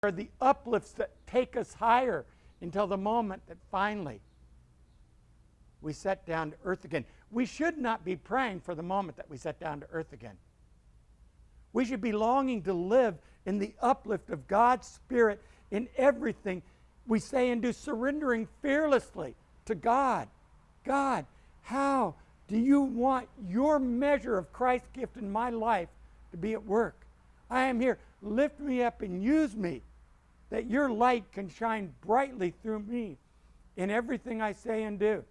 are the uplifts that take us higher until the moment that finally we set down to earth again. We should not be praying for the moment that we set down to earth again. We should be longing to live in the uplift of God's Spirit in everything we say and do, surrendering fearlessly to God. God, how do you want your measure of Christ's gift in my life to be at work? I am here. Lift me up and use me, that your light can shine brightly through me in everything I say and do.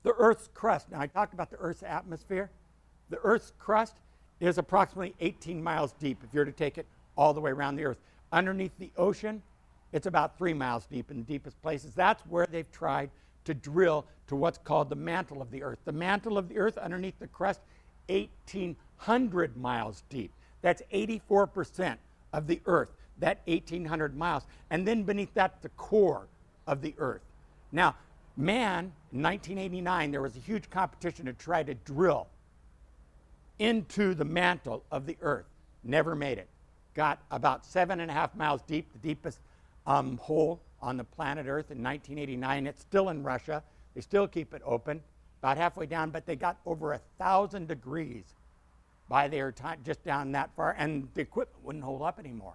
The Earth's crust. Now, I talked about the Earth's atmosphere. The Earth's crust is approximately 18 miles deep if you're to take it all the way around the Earth. Underneath the ocean, it's about 3 miles deep in the deepest places. That's where they've tried to drill to what's called the mantle of the Earth. The mantle of the Earth underneath the crust, 1,800 miles deep. That's 84% of the Earth, that 1,800 miles. And then beneath that, the core of the Earth. Now, man, in 1989, there was a huge competition to try to drill into the mantle of the Earth. Never made it. Got about 7.5 miles deep, the deepest hole on the planet Earth in 1989. It's still in Russia. They still keep it open, about halfway down, but they got over 1,000 degrees by their time just down that far, and the equipment wouldn't hold up anymore.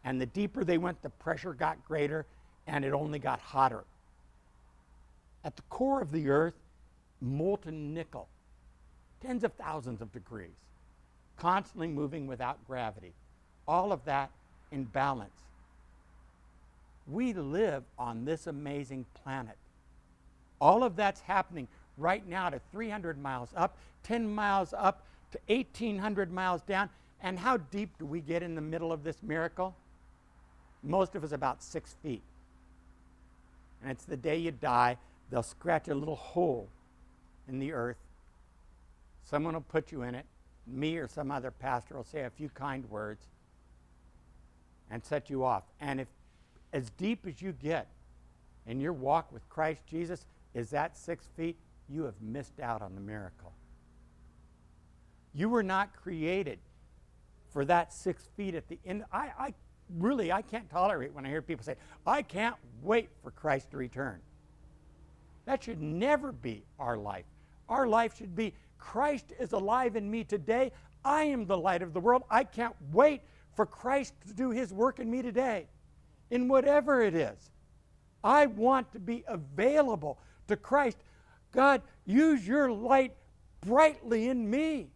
And the deeper they went, the pressure got greater, and it only got hotter. At the core of the Earth, molten nickel, tens of thousands of degrees, constantly moving without gravity. All of that in balance. We live on this amazing planet. All of that's happening right now to 300 miles up, 10 miles up to 1,800 miles down. And how deep do we get in the middle of this miracle? Most of us about 6 feet. And it's the day you die, they'll scratch a little hole in the earth. Someone will put you in it. Me or some other pastor will say a few kind words and set you off. And if as deep as you get in your walk with Christ Jesus is that 6 feet, you have missed out on the miracle. You were not created for that 6 feet at the end. I can't tolerate when I hear people say, I can't wait for Christ to return. That should never be our life. Our life should be, Christ is alive in me today. I am the light of the world. I can't wait for Christ to do his work in me today, in whatever it is. I want to be available to Christ. God, use your light brightly in me.